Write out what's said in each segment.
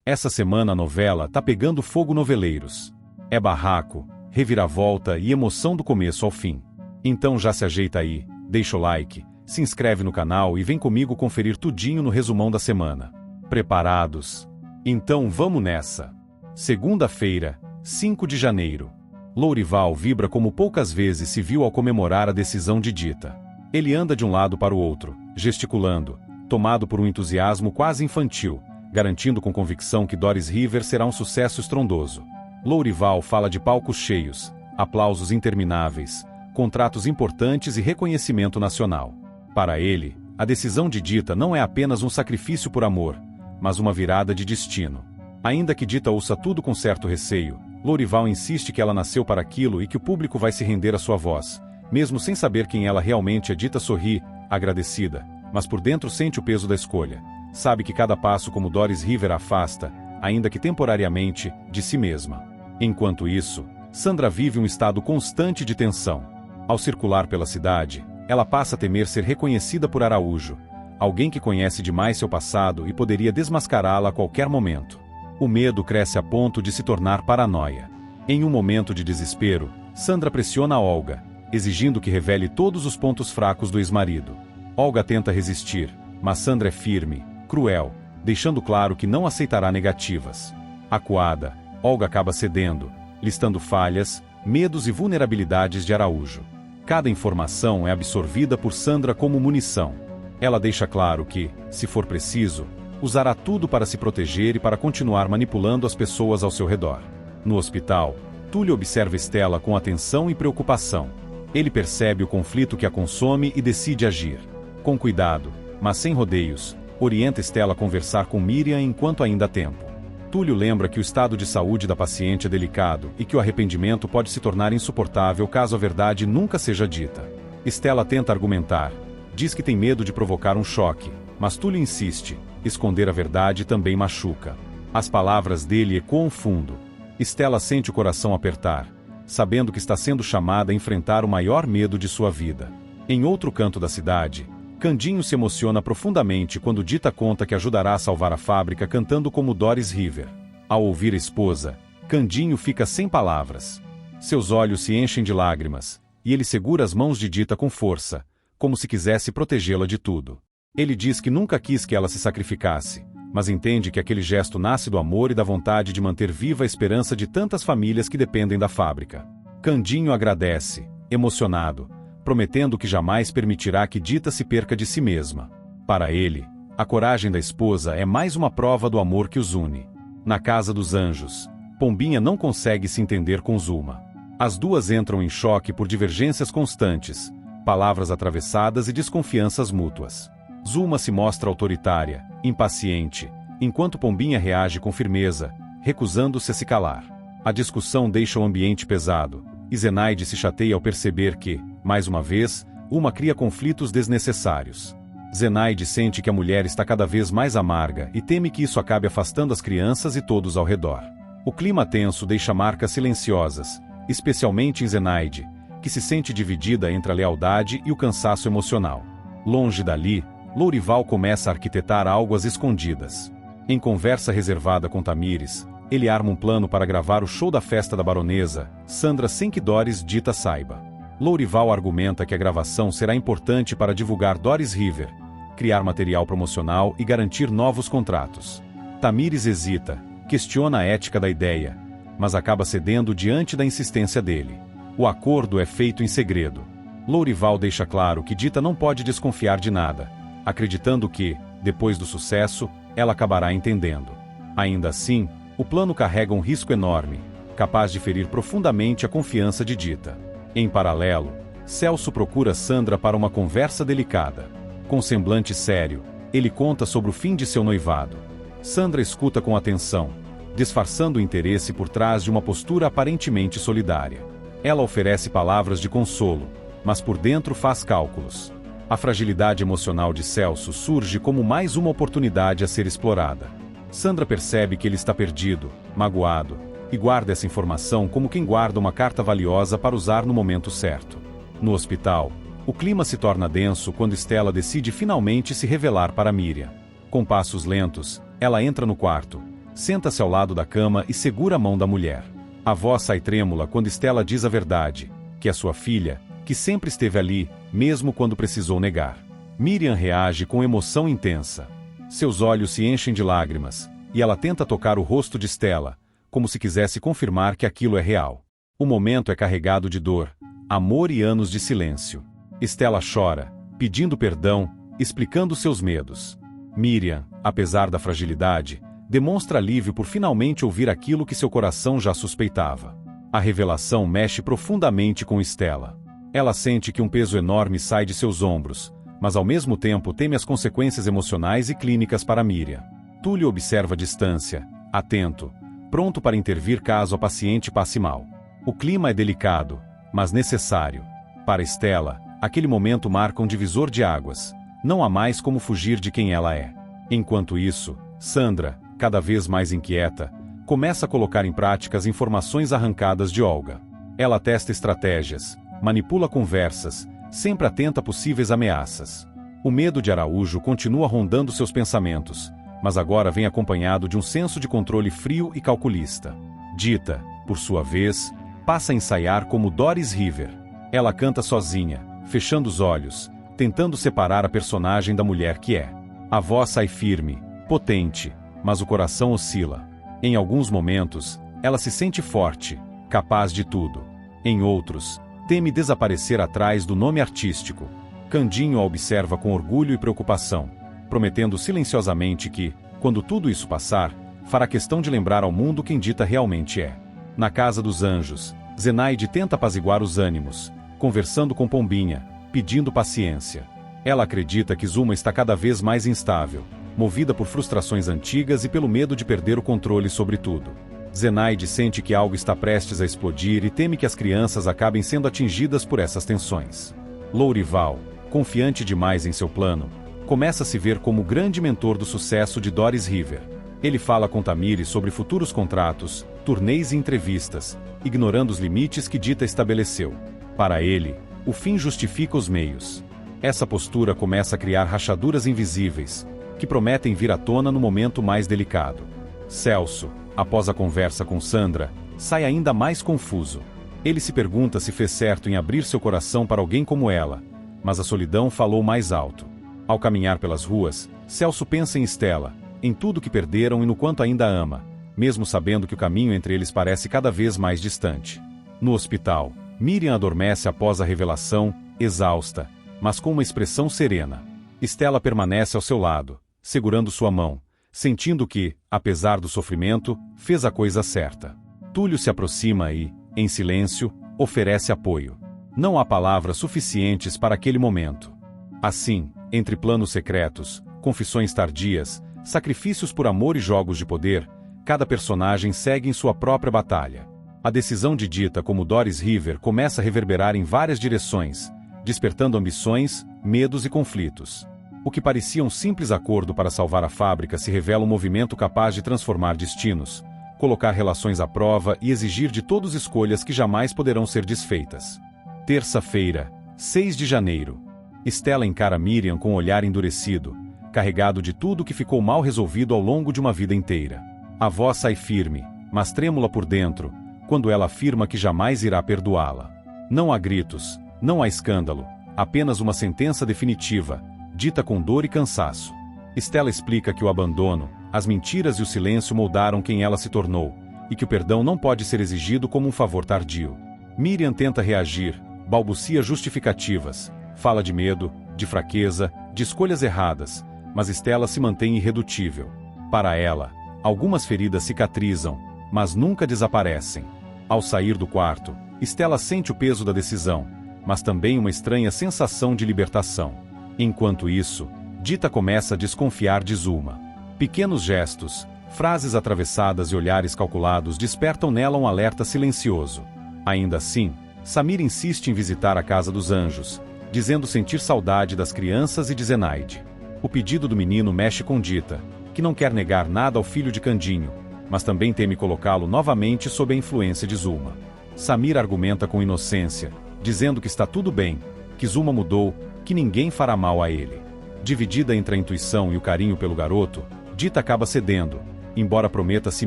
Essa semana a novela tá pegando fogo noveleiros. É barraco, reviravolta e emoção do começo ao fim. Então já se ajeita aí, deixa o like, se inscreve no canal e vem comigo conferir tudinho no resumão da semana. Preparados? Então vamos nessa! Segunda-feira, 5 de janeiro. Lourival vibra como poucas vezes se viu ao comemorar a decisão de Dita. Ele anda de um lado para o outro, gesticulando, tomado por um entusiasmo quase infantil, garantindo com convicção que Doris River será um sucesso estrondoso. Lourival fala de palcos cheios, aplausos intermináveis, contratos importantes e reconhecimento nacional. Para ele, a decisão de Dita não é apenas um sacrifício por amor, mas uma virada de destino. Ainda que Dita ouça tudo com certo receio, Lourival insiste que ela nasceu para aquilo e que o público vai se render à sua voz. Mesmo sem saber quem ela realmente é, Dita sorri, agradecida, mas por dentro sente o peso da escolha. Sabe que cada passo como Doris River a afasta, ainda que temporariamente, de si mesma. Enquanto isso, Sandra vive um estado constante de tensão. Ao circular pela cidade, ela passa a temer ser reconhecida por Araújo, alguém que conhece demais seu passado e poderia desmascará-la a qualquer momento. O medo cresce a ponto de se tornar paranoia. Em um momento de desespero, Sandra pressiona Olga, exigindo que revele todos os pontos fracos do ex-marido. Olga tenta resistir, mas Sandra é firme, cruel, deixando claro que não aceitará negativas. Acuada, Olga acaba cedendo, listando falhas, medos e vulnerabilidades de Araújo. Cada informação é absorvida por Sandra como munição. Ela deixa claro que, se for preciso, usará tudo para se proteger e para continuar manipulando as pessoas ao seu redor. No hospital, Túlio observa Estela com atenção e preocupação. Ele percebe o conflito que a consome e decide agir. Com cuidado, mas sem rodeios, orienta Estela a conversar com Miriam enquanto ainda há tempo. Túlio lembra que o estado de saúde da paciente é delicado e que o arrependimento pode se tornar insuportável caso a verdade nunca seja dita. Estela tenta argumentar. Diz que tem medo de provocar um choque, mas Túlio insiste. Esconder a verdade também machuca. As palavras dele ecoam fundo. Estela sente o coração apertar, sabendo que está sendo chamada a enfrentar o maior medo de sua vida. Em outro canto da cidade, Candinho se emociona profundamente quando Dita conta que ajudará a salvar a fábrica cantando como Doris River. Ao ouvir a esposa, Candinho fica sem palavras. Seus olhos se enchem de lágrimas, e ele segura as mãos de Dita com força, como se quisesse protegê-la de tudo. Ele diz que nunca quis que ela se sacrificasse, mas entende que aquele gesto nasce do amor e da vontade de manter viva a esperança de tantas famílias que dependem da fábrica. Candinho agradece, emocionado, prometendo que jamais permitirá que Dita se perca de si mesma. Para ele, a coragem da esposa é mais uma prova do amor que os une. Na casa dos anjos, Pombinha não consegue se entender com Zulma. As duas entram em choque por divergências constantes, palavras atravessadas e desconfianças mútuas. Zulma se mostra autoritária, impaciente, enquanto Pombinha reage com firmeza, recusando-se a se calar. A discussão deixa o ambiente pesado, e Zenaide se chateia ao perceber que, mais uma vez, uma cria conflitos desnecessários. Zenaide sente que a mulher está cada vez mais amarga e teme que isso acabe afastando as crianças e todos ao redor. O clima tenso deixa marcas silenciosas, especialmente em Zenaide, que se sente dividida entre a lealdade e o cansaço emocional. Longe dali, Lourival começa a arquitetar algo às escondidas. Em conversa reservada com Tamires, ele arma um plano para gravar o show da festa da baronesa, Sandra, sem que Doris Dita saiba. Lourival argumenta que a gravação será importante para divulgar Doris River, criar material promocional e garantir novos contratos. Tamires hesita, questiona a ética da ideia, mas acaba cedendo diante da insistência dele. O acordo é feito em segredo. Lourival deixa claro que Dita não pode desconfiar de nada, acreditando que, depois do sucesso, ela acabará entendendo. Ainda assim, o plano carrega um risco enorme, capaz de ferir profundamente a confiança de Dita. Em paralelo, Celso procura Sandra para uma conversa delicada. Com semblante sério, ele conta sobre o fim de seu noivado. Sandra escuta com atenção, disfarçando o interesse por trás de uma postura aparentemente solidária. Ela oferece palavras de consolo, mas por dentro faz cálculos. A fragilidade emocional de Celso surge como mais uma oportunidade a ser explorada. Sandra percebe que ele está perdido, magoado, e guarda essa informação como quem guarda uma carta valiosa para usar no momento certo. No hospital, o clima se torna denso quando Estela decide finalmente se revelar para Miriam. Com passos lentos, ela entra no quarto, Senta-se ao lado da cama e segura a mão da mulher. A voz sai trêmula quando Stella diz a verdade, que é sua filha, que sempre esteve ali, mesmo quando precisou negar. Miriam reage com emoção intensa. Seus olhos se enchem de lágrimas, e ela tenta tocar o rosto de Stella, como se quisesse confirmar que aquilo é real. O momento é carregado de dor, amor e anos de silêncio. Stella chora, pedindo perdão, explicando seus medos. Miriam, apesar da fragilidade, demonstra alívio por finalmente ouvir aquilo que seu coração já suspeitava. A revelação mexe profundamente com Stella. Ela sente que um peso enorme sai de seus ombros, mas ao mesmo tempo teme as consequências emocionais e clínicas para Miriam. Túlio observa a distância, atento, pronto para intervir caso a paciente passe mal. O clima é delicado, mas necessário. Para Stella, aquele momento marca um divisor de águas. Não há mais como fugir de quem ela é. Enquanto isso, Sandra, cada vez mais inquieta, começa a colocar em prática as informações arrancadas de Olga. Ela testa estratégias, manipula conversas, sempre atenta a possíveis ameaças. O medo de Araújo continua rondando seus pensamentos, mas agora vem acompanhado de um senso de controle frio e calculista. Dita, por sua vez, passa a ensaiar como Doris River. Ela canta sozinha, fechando os olhos, tentando separar a personagem da mulher que é. A voz sai firme, potente, mas o coração oscila. Em alguns momentos, ela se sente forte, capaz de tudo. Em outros, teme desaparecer atrás do nome artístico. Candinho a observa com orgulho e preocupação, prometendo silenciosamente que, quando tudo isso passar, fará questão de lembrar ao mundo quem Dita realmente é. Na Casa dos Anjos, Zenaide tenta apaziguar os ânimos, conversando com Pombinha, pedindo paciência. Ela acredita que Zuma está cada vez mais instável, movida por frustrações antigas e pelo medo de perder o controle sobre tudo. Zenaide sente que algo está prestes a explodir e teme que as crianças acabem sendo atingidas por essas tensões. Lourival, confiante demais em seu plano, começa a se ver como o grande mentor do sucesso de Doris River. Ele fala com Tamires sobre futuros contratos, turnês e entrevistas, ignorando os limites que Dita estabeleceu. Para ele, o fim justifica os meios. Essa postura começa a criar rachaduras invisíveis, que prometem vir à tona no momento mais delicado. Celso, após a conversa com Sandra, sai ainda mais confuso. Ele se pergunta se fez certo em abrir seu coração para alguém como ela, mas a solidão falou mais alto. Ao caminhar pelas ruas, Celso pensa em Stella, em tudo que perderam e no quanto ainda ama, mesmo sabendo que o caminho entre eles parece cada vez mais distante. No hospital, Miriam adormece após a revelação, exausta, mas com uma expressão serena. Stella permanece ao seu lado, segurando sua mão, sentindo que, apesar do sofrimento, fez a coisa certa. Túlio se aproxima e, em silêncio, oferece apoio. Não há palavras suficientes para aquele momento. Assim, entre planos secretos, confissões tardias, sacrifícios por amor e jogos de poder, cada personagem segue em sua própria batalha. A decisão de Dita como Doris River começa a reverberar em várias direções, despertando ambições, medos e conflitos. O que parecia um simples acordo para salvar a fábrica se revela um movimento capaz de transformar destinos, colocar relações à prova e exigir de todos escolhas que jamais poderão ser desfeitas. Terça-feira, 6 de janeiro. Stella encara Miriam com um olhar endurecido, carregado de tudo que ficou mal resolvido ao longo de uma vida inteira. A voz sai firme, mas trêmula por dentro, quando ela afirma que jamais irá perdoá-la. Não há gritos, não há escândalo, apenas uma sentença definitiva, dita com dor e cansaço. Stella explica que o abandono, as mentiras e o silêncio moldaram quem ela se tornou, e que o perdão não pode ser exigido como um favor tardio. Miriam tenta reagir, balbucia justificativas, fala de medo, de fraqueza, de escolhas erradas, mas Stella se mantém irredutível. Para ela, algumas feridas cicatrizam, mas nunca desaparecem. Ao sair do quarto, Stella sente o peso da decisão, mas também uma estranha sensação de libertação. Enquanto isso, Dita começa a desconfiar de Zuma. Pequenos gestos, frases atravessadas e olhares calculados despertam nela um alerta silencioso. Ainda assim, Samir insiste em visitar a Casa dos Anjos, dizendo sentir saudade das crianças e de Zenaide. O pedido do menino mexe com Dita, que não quer negar nada ao filho de Candinho, mas também teme colocá-lo novamente sob a influência de Zuma. Samir argumenta com inocência, dizendo que está tudo bem, que Zuma mudou, que ninguém fará mal a ele. Dividida entre a intuição e o carinho pelo garoto, Dita acaba cedendo, embora prometa a si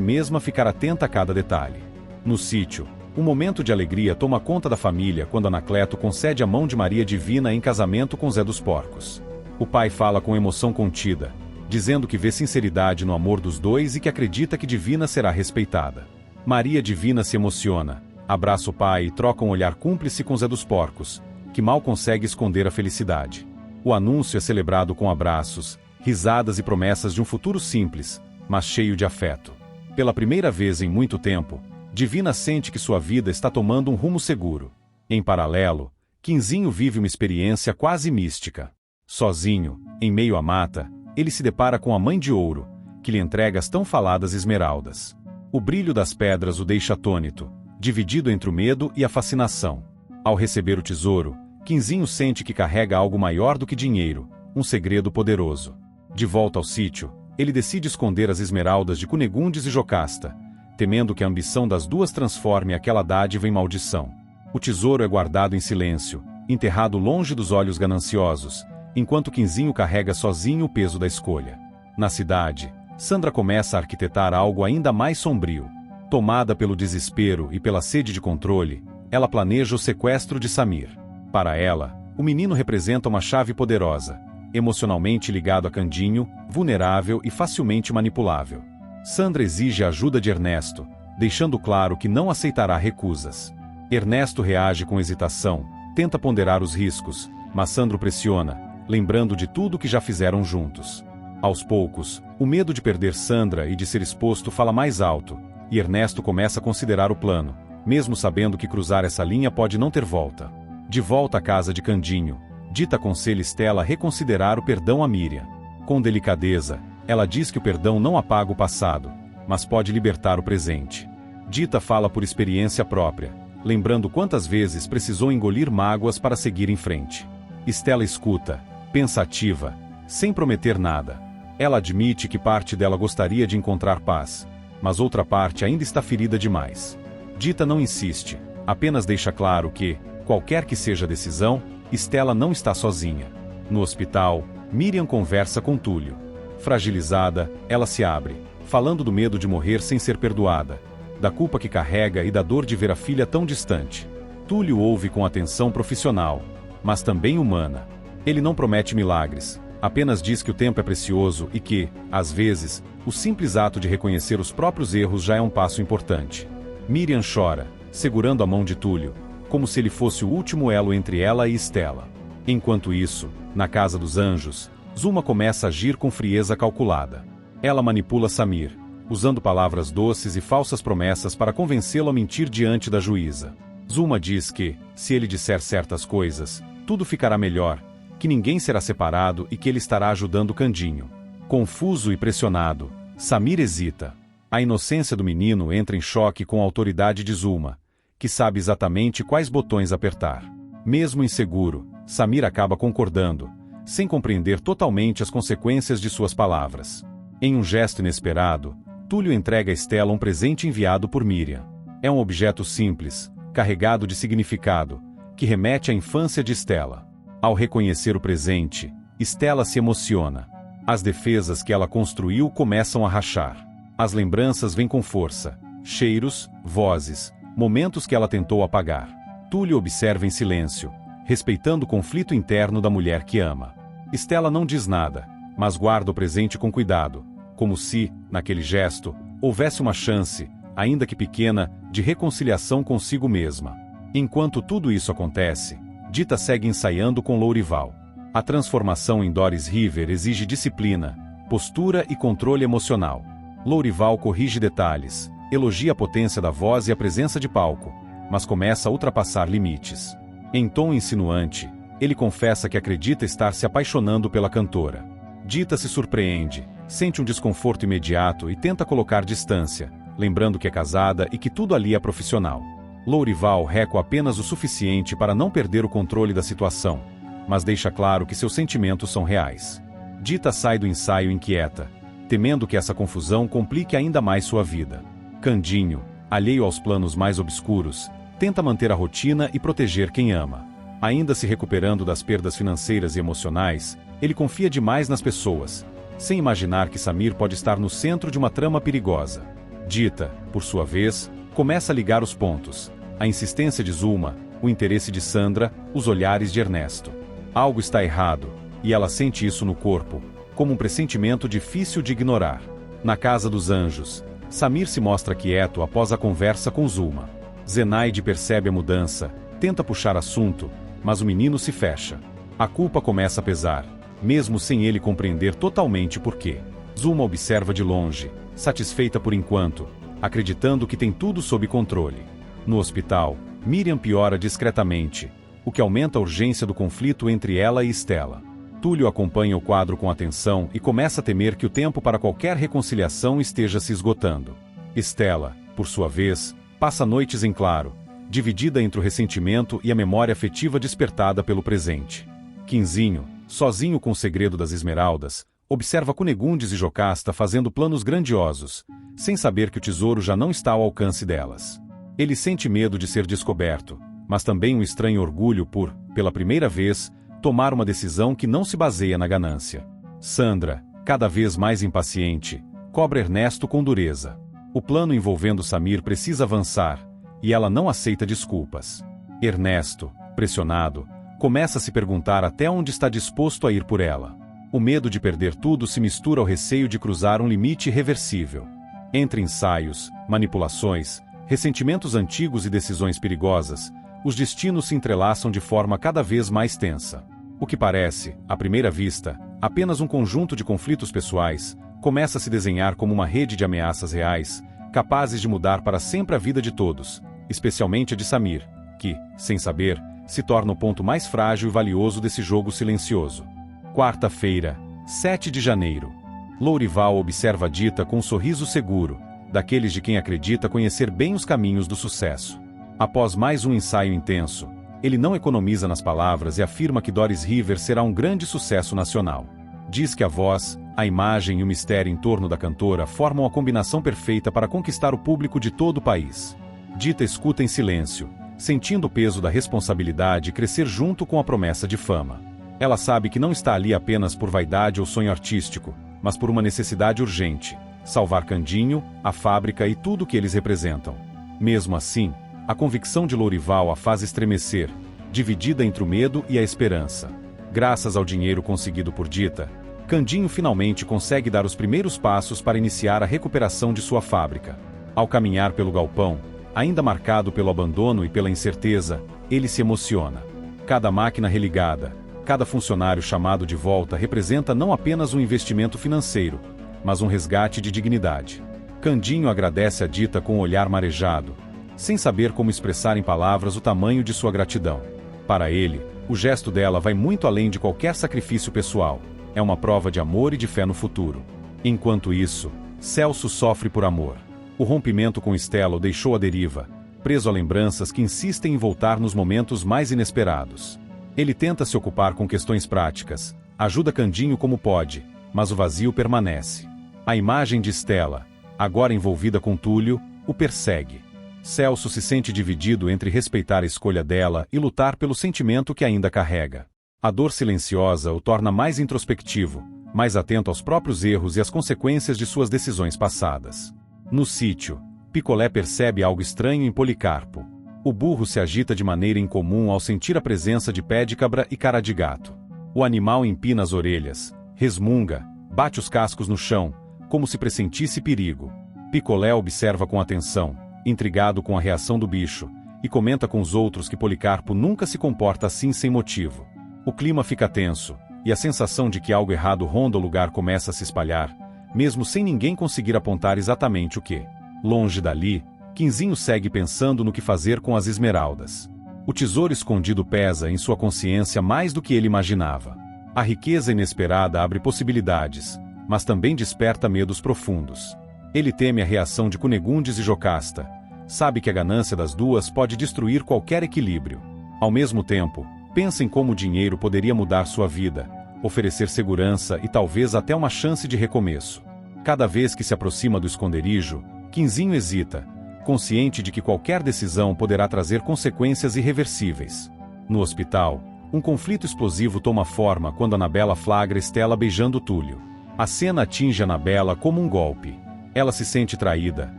mesma ficar atenta a cada detalhe. No sítio, um momento de alegria toma conta da família quando Anacleto concede a mão de Maria Divina em casamento com Zé dos Porcos. O pai fala com emoção contida, dizendo que vê sinceridade no amor dos dois e que acredita que Divina será respeitada. Maria Divina se emociona, abraça o pai e troca um olhar cúmplice com Zé dos Porcos, que mal consegue esconder a felicidade. O anúncio é celebrado com abraços, risadas e promessas de um futuro simples, mas cheio de afeto. Pela primeira vez em muito tempo, Divina sente que sua vida está tomando um rumo seguro. Em paralelo, Quinzinho vive uma experiência quase mística. Sozinho, em meio à mata, ele se depara com a Mãe de Ouro, que lhe entrega as tão faladas esmeraldas. O brilho das pedras o deixa atônito, dividido entre o medo e a fascinação. Ao receber o tesouro, Quinzinho sente que carrega algo maior do que dinheiro, um segredo poderoso. De volta ao sítio, ele decide esconder as esmeraldas de Cunegundes e Jocasta, temendo que a ambição das duas transforme aquela dádiva em maldição. O tesouro é guardado em silêncio, enterrado longe dos olhos gananciosos, enquanto Quinzinho carrega sozinho o peso da escolha. Na cidade, Sandra começa a arquitetar algo ainda mais sombrio. Tomada pelo desespero e pela sede de controle, ela planeja o sequestro de Samir. Para ela, o menino representa uma chave poderosa, emocionalmente ligado a Candinho, vulnerável e facilmente manipulável. Sandra exige a ajuda de Ernesto, deixando claro que não aceitará recusas. Ernesto reage com hesitação, tenta ponderar os riscos, mas Sandro pressiona, lembrando de tudo que já fizeram juntos. Aos poucos, o medo de perder Sandra e de ser exposto fala mais alto, e Ernesto começa a considerar o plano, mesmo sabendo que cruzar essa linha pode não ter volta. De volta à casa de Candinho, Dita aconselha Estela a reconsiderar o perdão a Miriam. Com delicadeza, ela diz que o perdão não apaga o passado, mas pode libertar o presente. Dita fala por experiência própria, lembrando quantas vezes precisou engolir mágoas para seguir em frente. Estela escuta, pensativa, sem prometer nada. Ela admite que parte dela gostaria de encontrar paz, mas outra parte ainda está ferida demais. Dita não insiste, apenas deixa claro que, qualquer que seja a decisão, Estela não está sozinha. No hospital, Miriam conversa com Túlio. Fragilizada, ela se abre, falando do medo de morrer sem ser perdoada, da culpa que carrega e da dor de ver a filha tão distante. Túlio ouve com atenção profissional, mas também humana. Ele não promete milagres, apenas diz que o tempo é precioso e que, às vezes, o simples ato de reconhecer os próprios erros já é um passo importante. Miriam chora, segurando a mão de Túlio, como se ele fosse o último elo entre ela e Estela. Enquanto isso, na casa dos anjos, Zuma começa a agir com frieza calculada. Ela manipula Samir, usando palavras doces e falsas promessas para convencê-lo a mentir diante da juíza. Zuma diz que, se ele disser certas coisas, tudo ficará melhor, que ninguém será separado e que ele estará ajudando Candinho. Confuso e pressionado, Samir hesita. A inocência do menino entra em choque com a autoridade de Zuma, que sabe exatamente quais botões apertar. Mesmo inseguro, Samir acaba concordando, sem compreender totalmente as consequências de suas palavras. Em um gesto inesperado, Túlio entrega a Estela um presente enviado por Miriam. É um objeto simples, carregado de significado, que remete à infância de Estela. Ao reconhecer o presente, Estela se emociona. As defesas que ela construiu começam a rachar. As lembranças vêm com força, cheiros, vozes, momentos que ela tentou apagar. Túlio observa em silêncio, respeitando o conflito interno da mulher que ama. Estela não diz nada, mas guarda o presente com cuidado, como se, naquele gesto, houvesse uma chance, ainda que pequena, de reconciliação consigo mesma. Enquanto tudo isso acontece, Dita segue ensaiando com Lourival. A transformação em Doris River exige disciplina, postura e controle emocional. Lourival corrige detalhes, elogia a potência da voz e a presença de palco, mas começa a ultrapassar limites. Em tom insinuante, ele confessa que acredita estar se apaixonando pela cantora. Dita se surpreende, sente um desconforto imediato e tenta colocar distância, lembrando que é casada e que tudo ali é profissional. Lourival recua apenas o suficiente para não perder o controle da situação, mas deixa claro que seus sentimentos são reais. Dita sai do ensaio inquieta, temendo que essa confusão complique ainda mais sua vida. Candinho, alheio aos planos mais obscuros, tenta manter a rotina e proteger quem ama. Ainda se recuperando das perdas financeiras e emocionais, ele confia demais nas pessoas, sem imaginar que Samir pode estar no centro de uma trama perigosa. Dita, por sua vez, começa a ligar os pontos. A insistência de Zulma, o interesse de Sandra, os olhares de Ernesto. Algo está errado, e ela sente isso no corpo, como um pressentimento difícil de ignorar. Na Casa dos Anjos, Samir se mostra quieto após a conversa com Zulma. Zenaide percebe a mudança, tenta puxar assunto, mas o menino se fecha. A culpa começa a pesar, mesmo sem ele compreender totalmente por quê. Zulma observa de longe, satisfeita por enquanto, acreditando que tem tudo sob controle. No hospital, Miriam piora discretamente, o que aumenta a urgência do conflito entre ela e Stella. Túlio acompanha o quadro com atenção e começa a temer que o tempo para qualquer reconciliação esteja se esgotando. Stella, por sua vez, passa noites em claro, dividida entre o ressentimento e a memória afetiva despertada pelo presente. Quinzinho, sozinho com o segredo das esmeraldas, observa Cunegundes e Jocasta fazendo planos grandiosos, sem saber que o tesouro já não está ao alcance delas. Ele sente medo de ser descoberto, mas também um estranho orgulho por, pela primeira vez, tomar uma decisão que não se baseia na ganância. Sandra, cada vez mais impaciente, cobra Ernesto com dureza. O plano envolvendo Samir precisa avançar, e ela não aceita desculpas. Ernesto, pressionado, começa a se perguntar até onde está disposto a ir por ela. O medo de perder tudo se mistura ao receio de cruzar um limite irreversível. Entre ensaios, manipulações, ressentimentos antigos e decisões perigosas, os destinos se entrelaçam de forma cada vez mais tensa. O que parece, à primeira vista, apenas um conjunto de conflitos pessoais, começa a se desenhar como uma rede de ameaças reais, capazes de mudar para sempre a vida de todos, especialmente a de Samir, que, sem saber, se torna o ponto mais frágil e valioso desse jogo silencioso. Quarta-feira, 7 de janeiro. Lourival observa Dita com um sorriso seguro, daqueles de quem acredita conhecer bem os caminhos do sucesso. Após mais um ensaio intenso, ele não economiza nas palavras e afirma que Doris River será um grande sucesso nacional. Diz que a voz, a imagem e o mistério em torno da cantora formam a combinação perfeita para conquistar o público de todo o país. Dita escuta em silêncio, sentindo o peso da responsabilidade crescer junto com a promessa de fama. Ela sabe que não está ali apenas por vaidade ou sonho artístico, mas por uma necessidade urgente: salvar Candinho, a fábrica e tudo o que eles representam. Mesmo assim, a convicção de Lourival a faz estremecer, dividida entre o medo e a esperança. Graças ao dinheiro conseguido por Dita, Candinho finalmente consegue dar os primeiros passos para iniciar a recuperação de sua fábrica. Ao caminhar pelo galpão, ainda marcado pelo abandono e pela incerteza, ele se emociona. Cada máquina religada, cada funcionário chamado de volta representa não apenas um investimento financeiro, mas um resgate de dignidade. Candinho agradece a Dita com um olhar marejado, sem saber como expressar em palavras o tamanho de sua gratidão. Para ele, o gesto dela vai muito além de qualquer sacrifício pessoal. É uma prova de amor e de fé no futuro. Enquanto isso, Celso sofre por amor. O rompimento com Stella o deixou à deriva, preso a lembranças que insistem em voltar nos momentos mais inesperados. Ele tenta se ocupar com questões práticas, ajuda Candinho como pode, mas o vazio permanece. A imagem de Stella, agora envolvida com Túlio, o persegue. Celso se sente dividido entre respeitar a escolha dela e lutar pelo sentimento que ainda carrega. A dor silenciosa o torna mais introspectivo, mais atento aos próprios erros e às consequências de suas decisões passadas. No sítio, Picolé percebe algo estranho em Policarpo. O burro se agita de maneira incomum ao sentir a presença de pé de cabra e cara de gato. O animal empina as orelhas, resmunga, bate os cascos no chão, como se pressentisse perigo. Picolé observa com atenção, intrigado com a reação do bicho, e comenta com os outros que Policarpo nunca se comporta assim sem motivo. O clima fica tenso, e a sensação de que algo errado ronda o lugar começa a se espalhar, mesmo sem ninguém conseguir apontar exatamente o que. Longe dali, Quinzinho segue pensando no que fazer com as esmeraldas. O tesouro escondido pesa em sua consciência mais do que ele imaginava. A riqueza inesperada abre possibilidades, mas também desperta medos profundos. Ele teme a reação de Cunegundes e Jocasta. Sabe que a ganância das duas pode destruir qualquer equilíbrio. Ao mesmo tempo, pensa em como o dinheiro poderia mudar sua vida, oferecer segurança e talvez até uma chance de recomeço. Cada vez que se aproxima do esconderijo, Quinzinho hesita, consciente de que qualquer decisão poderá trazer consequências irreversíveis. No hospital, um conflito explosivo toma forma quando Anabela flagra Stella beijando Túlio. A cena atinge Annabella como um golpe. Ela se sente traída,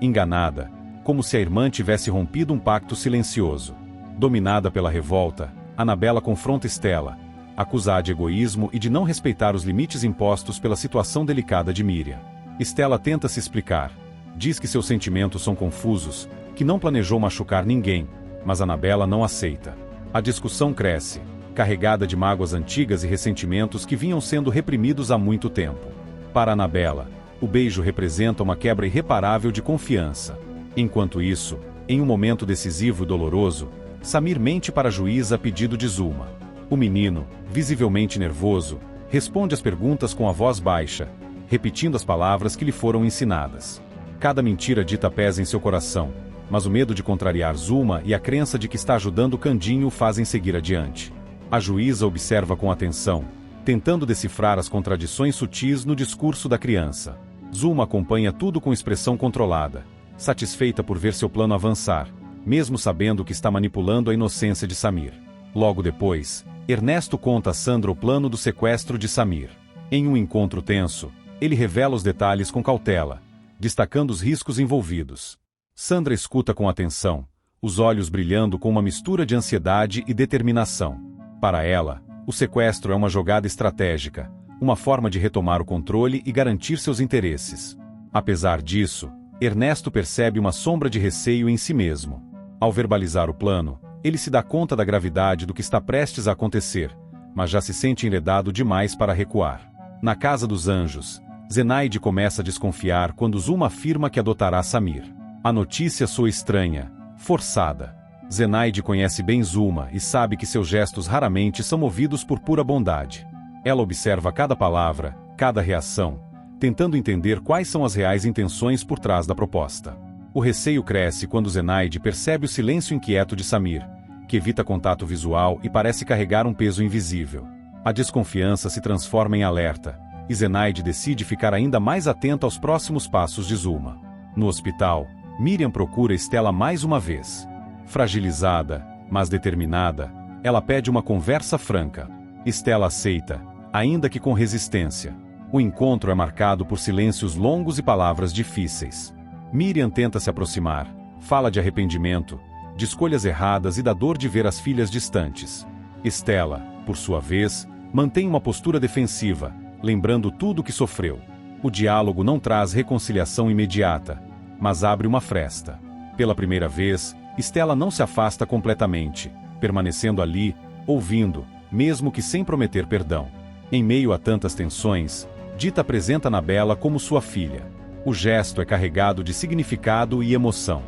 enganada, como se a irmã tivesse rompido um pacto silencioso. Dominada pela revolta, Annabella confronta Stella, acusa-a de egoísmo e de não respeitar os limites impostos pela situação delicada de Miriam. Stella tenta se explicar. Diz que seus sentimentos são confusos, que não planejou machucar ninguém, mas Annabella não aceita. A discussão cresce, carregada de mágoas antigas e ressentimentos que vinham sendo reprimidos há muito tempo. Para Annabella, o beijo representa uma quebra irreparável de confiança. Enquanto isso, em um momento decisivo e doloroso, Samir mente para a juíza a pedido de Zulma. O menino, visivelmente nervoso, responde às perguntas com a voz baixa, repetindo as palavras que lhe foram ensinadas. Cada mentira dita pesa em seu coração, mas o medo de contrariar Zulma e a crença de que está ajudando Candinho o fazem seguir adiante. A juíza observa com atenção, tentando decifrar as contradições sutis no discurso da criança. Zulma acompanha tudo com expressão controlada, satisfeita por ver seu plano avançar, mesmo sabendo que está manipulando a inocência de Samir. Logo depois, Ernesto conta a Sandra o plano do sequestro de Samir. Em um encontro tenso, ele revela os detalhes com cautela, destacando os riscos envolvidos. Sandra escuta com atenção, os olhos brilhando com uma mistura de ansiedade e determinação. Para ela, o sequestro é uma jogada estratégica, uma forma de retomar o controle e garantir seus interesses. Apesar disso, Ernesto percebe uma sombra de receio em si mesmo. Ao verbalizar o plano, ele se dá conta da gravidade do que está prestes a acontecer, mas já se sente enredado demais para recuar. Na Casa dos Anjos, Zenaide começa a desconfiar quando Zulma afirma que adotará Samir. A notícia soa estranha, forçada. Zenaide conhece bem Zulma e sabe que seus gestos raramente são movidos por pura bondade. Ela observa cada palavra, cada reação, tentando entender quais são as reais intenções por trás da proposta. O receio cresce quando Zenaide percebe o silêncio inquieto de Samir, que evita contato visual e parece carregar um peso invisível. A desconfiança se transforma em alerta, e Zenaide decide ficar ainda mais atenta aos próximos passos de Zulma. No hospital, Miriam procura Stella mais uma vez. Fragilizada, mas determinada, ela pede uma conversa franca. Stella aceita, ainda que com resistência. O encontro é marcado por silêncios longos e palavras difíceis. Miriam tenta se aproximar, fala de arrependimento, de escolhas erradas e da dor de ver as filhas distantes. Stella, por sua vez, mantém uma postura defensiva, lembrando tudo o que sofreu. O diálogo não traz reconciliação imediata, mas abre uma fresta. Pela primeira vez, Stella não se afasta completamente, permanecendo ali, ouvindo, mesmo que sem prometer perdão. Em meio a tantas tensões, Dita apresenta Annabella como sua filha. O gesto é carregado de significado e emoção.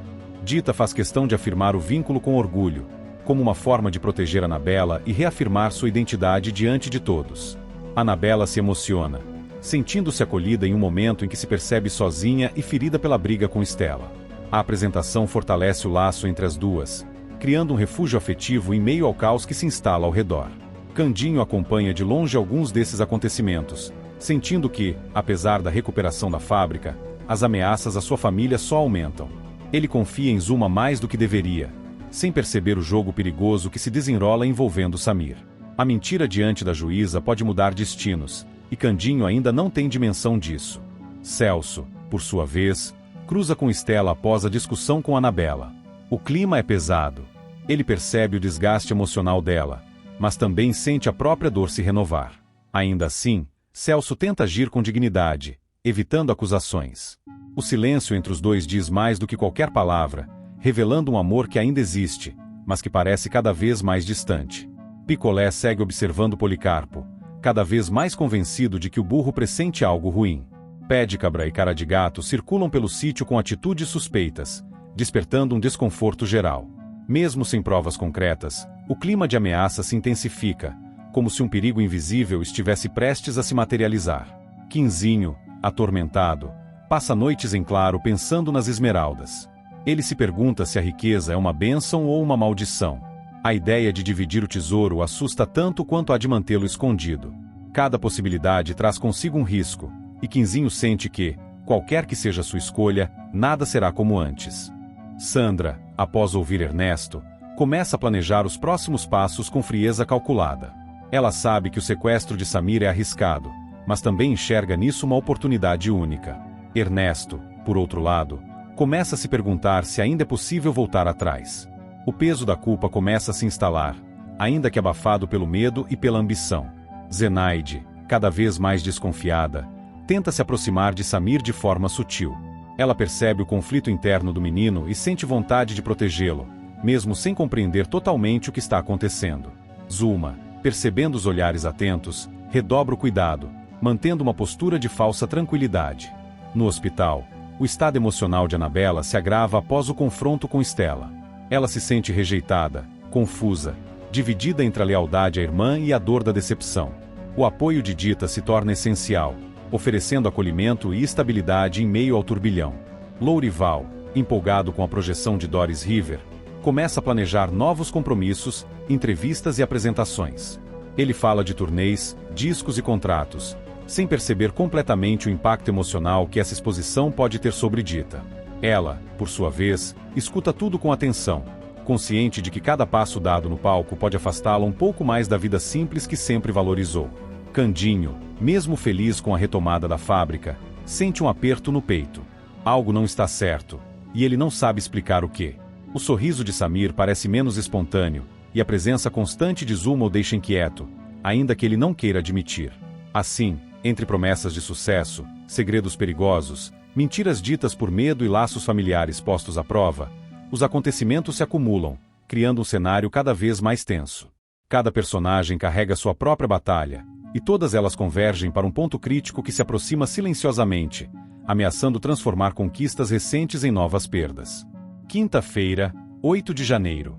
Dita faz questão de afirmar o vínculo com orgulho, como uma forma de proteger Annabella e reafirmar sua identidade diante de todos. Annabella se emociona, sentindo-se acolhida em um momento em que se percebe sozinha e ferida pela briga com Stella. A apresentação fortalece o laço entre as duas, criando um refúgio afetivo em meio ao caos que se instala ao redor. Candinho acompanha de longe alguns desses acontecimentos, sentindo que, apesar da recuperação da fábrica, as ameaças à sua família só aumentam. Ele confia em Zulma mais do que deveria, sem perceber o jogo perigoso que se desenrola envolvendo Samir. A mentira diante da juíza pode mudar destinos, e Candinho ainda não tem dimensão disso. Celso, por sua vez, cruza com Stella após a discussão com Annabella. O clima é pesado. Ele percebe o desgaste emocional dela, mas também sente a própria dor se renovar. Ainda assim, Celso tenta agir com dignidade, evitando acusações. O silêncio entre os dois diz mais do que qualquer palavra, revelando um amor que ainda existe, mas que parece cada vez mais distante. Picolé segue observando Policarpo, cada vez mais convencido de que o burro pressente algo ruim. Pédicabra e Cara de Gato circulam pelo sítio com atitudes suspeitas, despertando um desconforto geral. Mesmo sem provas concretas, o clima de ameaça se intensifica, como se um perigo invisível estivesse prestes a se materializar. Quinzinho, atormentado, passa noites em claro pensando nas esmeraldas. Ele se pergunta se a riqueza é uma bênção ou uma maldição. A ideia de dividir o tesouro o assusta tanto quanto a de mantê-lo escondido. Cada possibilidade traz consigo um risco, e Quinzinho sente que, qualquer que seja sua escolha, nada será como antes. Sandra, após ouvir Ernesto, começa a planejar os próximos passos com frieza calculada. Ela sabe que o sequestro de Samir é arriscado, mas também enxerga nisso uma oportunidade única. Ernesto, por outro lado, começa a se perguntar se ainda é possível voltar atrás. O peso da culpa começa a se instalar, ainda que abafado pelo medo e pela ambição. Zenaide, cada vez mais desconfiada, tenta se aproximar de Samir de forma sutil. Ela percebe o conflito interno do menino e sente vontade de protegê-lo, mesmo sem compreender totalmente o que está acontecendo. Zulma, percebendo os olhares atentos, redobra o cuidado, mantendo uma postura de falsa tranquilidade. No hospital, o estado emocional de Anabela se agrava após o confronto com Stella. Ela se sente rejeitada, confusa, dividida entre a lealdade à irmã e a dor da decepção. O apoio de Dita se torna essencial, oferecendo acolhimento e estabilidade em meio ao turbilhão. Lourival, empolgado com a projeção de Doris River, começa a planejar novos compromissos, entrevistas e apresentações. Ele fala de turnês, discos e contratos, sem perceber completamente o impacto emocional que essa exposição pode ter sobre Dita. Ela, por sua vez, escuta tudo com atenção, consciente de que cada passo dado no palco pode afastá-la um pouco mais da vida simples que sempre valorizou. Candinho, mesmo feliz com a retomada da fábrica, sente um aperto no peito. Algo não está certo, e ele não sabe explicar o que. O sorriso de Samir parece menos espontâneo, e a presença constante de Zulma o deixa inquieto, ainda que ele não queira admitir. Assim, entre promessas de sucesso, segredos perigosos, mentiras ditas por medo e laços familiares postos à prova, os acontecimentos se acumulam, criando um cenário cada vez mais tenso. Cada personagem carrega sua própria batalha, e todas elas convergem para um ponto crítico que se aproxima silenciosamente, ameaçando transformar conquistas recentes em novas perdas. Quinta-feira, 8 de janeiro.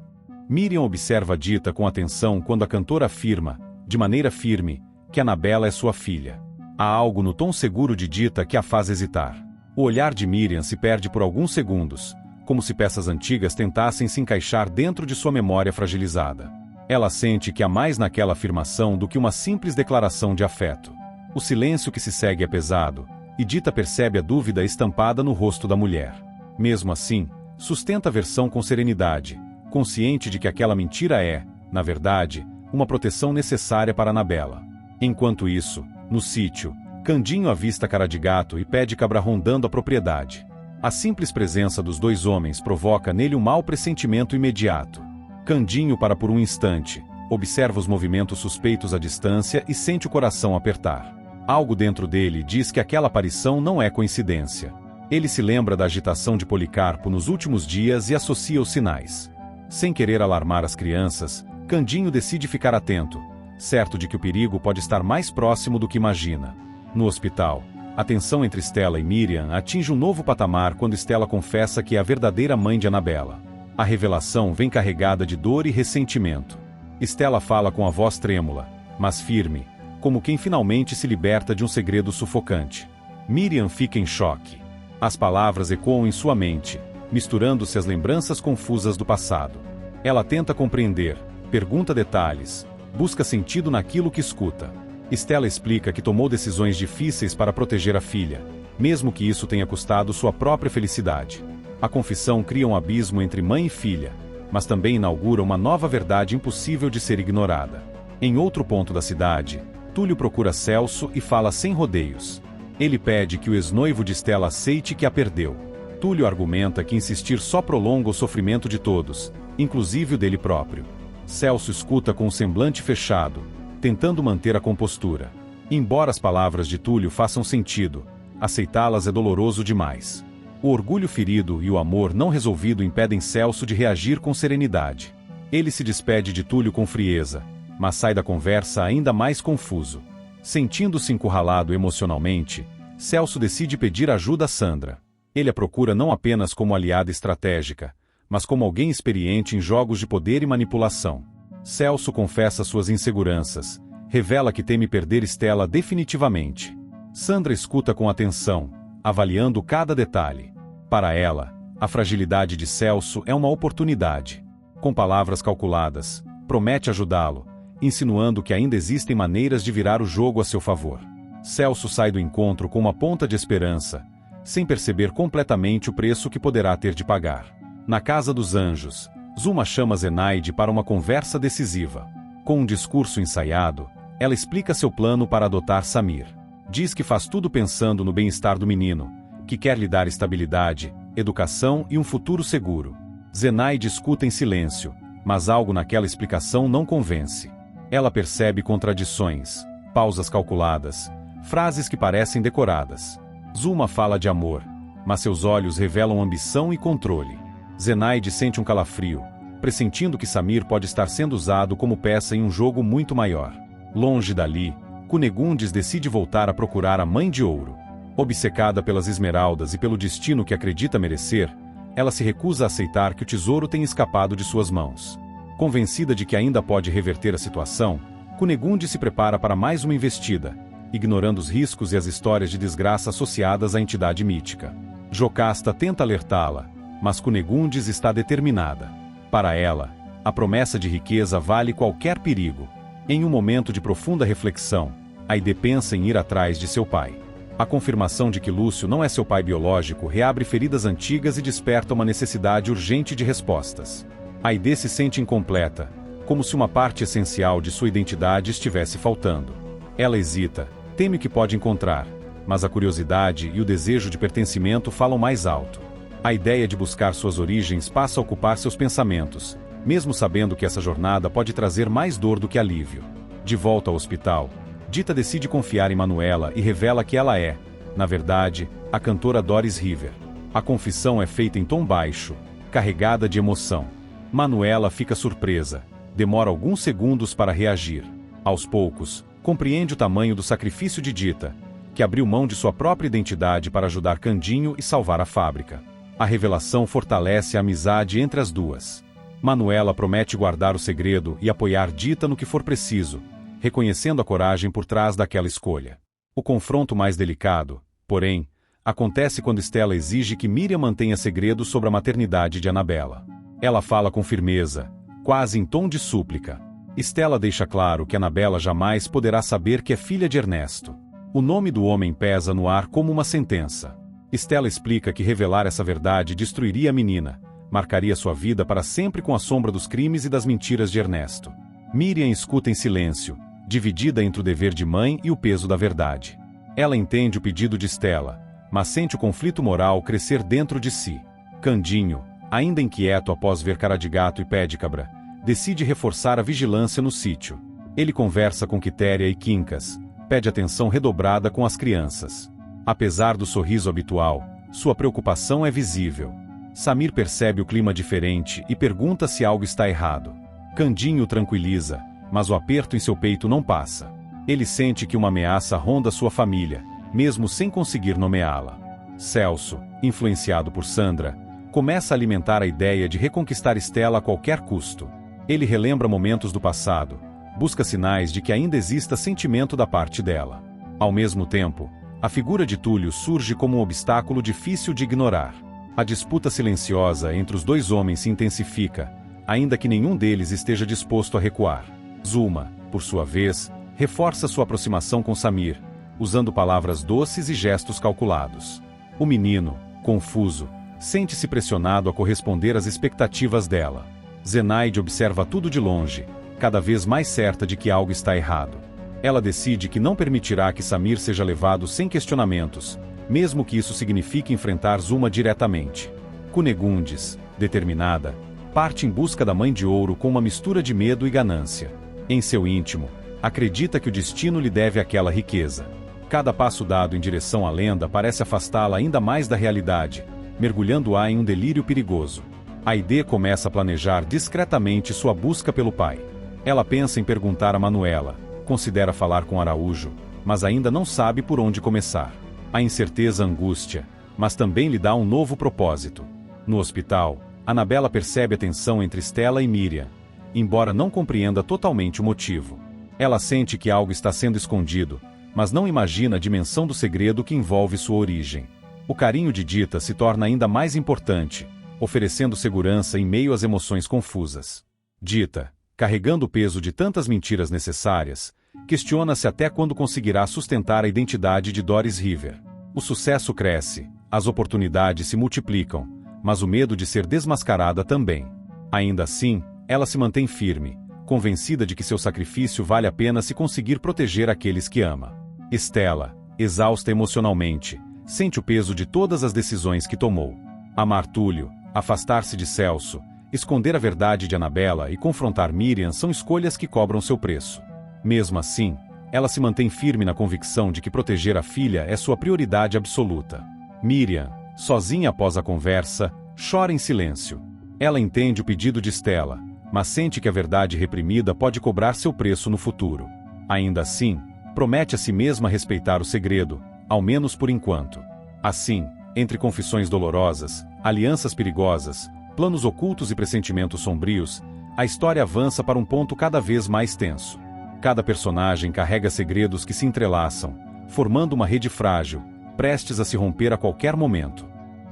Miriam observa Dita com atenção quando a cantora afirma, de maneira firme, que Anabela é sua filha. Há algo no tom seguro de Dita que a faz hesitar. O olhar de Miriam se perde por alguns segundos, como se peças antigas tentassem se encaixar dentro de sua memória fragilizada. Ela sente que há mais naquela afirmação do que uma simples declaração de afeto. O silêncio que se segue é pesado, e Dita percebe a dúvida estampada no rosto da mulher. Mesmo assim, sustenta a versão com serenidade, consciente de que aquela mentira é, na verdade, uma proteção necessária para Anabela. Enquanto isso, no sítio, Candinho avista Cara de Gato e pede Cabra rondando a propriedade. A simples presença dos dois homens provoca nele um mau pressentimento imediato. Candinho para por um instante, observa os movimentos suspeitos à distância e sente o coração apertar. Algo dentro dele diz que aquela aparição não é coincidência. Ele se lembra da agitação de Policarpo nos últimos dias e associa os sinais. Sem querer alarmar as crianças, Candinho decide ficar atento, certo de que o perigo pode estar mais próximo do que imagina. No hospital, a tensão entre Stella e Miriam atinge um novo patamar quando Stella confessa que é a verdadeira mãe de Anabela. A revelação vem carregada de dor e ressentimento. Stella fala com a voz trêmula, mas firme, como quem finalmente se liberta de um segredo sufocante. Miriam fica em choque. As palavras ecoam em sua mente, misturando-se às lembranças confusas do passado. Ela tenta compreender, pergunta detalhes, busca sentido naquilo que escuta. Stella explica que tomou decisões difíceis para proteger a filha, mesmo que isso tenha custado sua própria felicidade. A confissão cria um abismo entre mãe e filha, mas também inaugura uma nova verdade impossível de ser ignorada. Em outro ponto da cidade, Túlio procura Celso e fala sem rodeios. Ele pede que o ex-noivo de Stella aceite que a perdeu. Túlio argumenta que insistir só prolonga o sofrimento de todos, inclusive o dele próprio. Celso escuta com um semblante fechado, tentando manter a compostura. Embora as palavras de Túlio façam sentido, aceitá-las é doloroso demais. O orgulho ferido e o amor não resolvido impedem Celso de reagir com serenidade. Ele se despede de Túlio com frieza, mas sai da conversa ainda mais confuso. Sentindo-se encurralado emocionalmente, Celso decide pedir ajuda a Sandra. Ele a procura não apenas como aliada estratégica, mas como alguém experiente em jogos de poder e manipulação. Celso confessa suas inseguranças, revela que teme perder Stella definitivamente. Sandra escuta com atenção, avaliando cada detalhe. Para ela, a fragilidade de Celso é uma oportunidade. Com palavras calculadas, promete ajudá-lo, insinuando que ainda existem maneiras de virar o jogo a seu favor. Celso sai do encontro com uma ponta de esperança, sem perceber completamente o preço que poderá ter de pagar. Na Casa dos Anjos, Zulma chama Zenaide para uma conversa decisiva. Com um discurso ensaiado, ela explica seu plano para adotar Samir. Diz que faz tudo pensando no bem-estar do menino, que quer lhe dar estabilidade, educação e um futuro seguro. Zenaide escuta em silêncio, mas algo naquela explicação não convence. Ela percebe contradições, pausas calculadas, frases que parecem decoradas. Zuma fala de amor, mas seus olhos revelam ambição e controle. Zenaide sente um calafrio, pressentindo que Samir pode estar sendo usado como peça em um jogo muito maior. Longe dali, Cunegundes decide voltar a procurar a Mãe de Ouro. Obcecada pelas esmeraldas e pelo destino que acredita merecer, ela se recusa a aceitar que o tesouro tenha escapado de suas mãos. Convencida de que ainda pode reverter a situação, Cunegunde se prepara para mais uma investida, ignorando os riscos e as histórias de desgraça associadas à entidade mítica. Jocasta tenta alertá-la, mas Cunegundes está determinada. Para ela, a promessa de riqueza vale qualquer perigo. Em um momento de profunda reflexão, Aide pensa em ir atrás de seu pai. A confirmação de que Lúcio não é seu pai biológico reabre feridas antigas e desperta uma necessidade urgente de respostas. Aide se sente incompleta, como se uma parte essencial de sua identidade estivesse faltando. Ela hesita, teme o que pode encontrar, mas a curiosidade e o desejo de pertencimento falam mais alto. A ideia de buscar suas origens passa a ocupar seus pensamentos, mesmo sabendo que essa jornada pode trazer mais dor do que alívio. De volta ao hospital, Dita decide confiar em Manuela e revela que ela é, na verdade, a cantora Doris River. A confissão é feita em tom baixo, carregada de emoção. Manuela fica surpresa, demora alguns segundos para reagir. Aos poucos, compreende o tamanho do sacrifício de Dita, que abriu mão de sua própria identidade para ajudar Candinho e salvar a fábrica. A revelação fortalece a amizade entre as duas. Manuela promete guardar o segredo e apoiar Dita no que for preciso, reconhecendo a coragem por trás daquela escolha. O confronto mais delicado, porém, acontece quando Stella exige que Miriam mantenha segredo sobre a maternidade de Anabela. Ela fala com firmeza, quase em tom de súplica. Stella deixa claro que Anabela jamais poderá saber que é filha de Ernesto. O nome do homem pesa no ar como uma sentença. Stella explica que revelar essa verdade destruiria a menina, marcaria sua vida para sempre com a sombra dos crimes e das mentiras de Ernesto. Miriam escuta em silêncio, dividida entre o dever de mãe e o peso da verdade. Ela entende o pedido de Stella, mas sente o conflito moral crescer dentro de si. Candinho, ainda inquieto após ver Cara de Gato e Pé de Cabra, decide reforçar a vigilância no sítio. Ele conversa com Quitéria e Quincas, pede atenção redobrada com as crianças. Apesar do sorriso habitual, sua preocupação é visível. Samir percebe o clima diferente e pergunta se algo está errado. Candinho o tranquiliza, mas o aperto em seu peito não passa. Ele sente que uma ameaça ronda sua família, mesmo sem conseguir nomeá-la. Celso, influenciado por Sandra, começa a alimentar a ideia de reconquistar Stella a qualquer custo. Ele relembra momentos do passado, busca sinais de que ainda exista sentimento da parte dela. Ao mesmo tempo, a figura de Túlio surge como um obstáculo difícil de ignorar. A disputa silenciosa entre os dois homens se intensifica, ainda que nenhum deles esteja disposto a recuar. Zuma, por sua vez, reforça sua aproximação com Samir, usando palavras doces e gestos calculados. O menino, confuso, sente-se pressionado a corresponder às expectativas dela. Zenaide observa tudo de longe, cada vez mais certa de que algo está errado. Ela decide que não permitirá que Samir seja levado sem questionamentos, mesmo que isso signifique enfrentar Zuma diretamente. Cunegundes, determinada, parte em busca da Mãe de Ouro com uma mistura de medo e ganância. Em seu íntimo, acredita que o destino lhe deve aquela riqueza. Cada passo dado em direção à lenda parece afastá-la ainda mais da realidade, mergulhando-a em um delírio perigoso. Aide começa a planejar discretamente sua busca pelo pai. Ela pensa em perguntar a Manuela, considera falar com Araújo, mas ainda não sabe por onde começar. A incerteza angústia, mas também lhe dá um novo propósito. No hospital, Anabela percebe a tensão entre Stella e Miriam, embora não compreenda totalmente o motivo. Ela sente que algo está sendo escondido, mas não imagina a dimensão do segredo que envolve sua origem. O carinho de Dita se torna ainda mais importante, oferecendo segurança em meio às emoções confusas. Dita, carregando o peso de tantas mentiras necessárias, questiona-se até quando conseguirá sustentar a identidade de Doris River. O sucesso cresce, as oportunidades se multiplicam, mas o medo de ser desmascarada também. Ainda assim, ela se mantém firme, convencida de que seu sacrifício vale a pena se conseguir proteger aqueles que ama. Stella, exausta emocionalmente, sente o peso de todas as decisões que tomou. Amar Túlio, afastar-se de Celso, esconder a verdade de Anabela e confrontar Miriam são escolhas que cobram seu preço. Mesmo assim, ela se mantém firme na convicção de que proteger a filha é sua prioridade absoluta. Miriam, sozinha após a conversa, chora em silêncio. Ela entende o pedido de Stella, mas sente que a verdade reprimida pode cobrar seu preço no futuro. Ainda assim, promete a si mesma respeitar o segredo, ao menos por enquanto. Assim, entre confissões dolorosas, alianças perigosas, planos ocultos e pressentimentos sombrios, a história avança para um ponto cada vez mais tenso. Cada personagem carrega segredos que se entrelaçam, formando uma rede frágil, prestes a se romper a qualquer momento.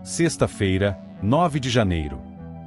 Sexta-feira, 9 de janeiro.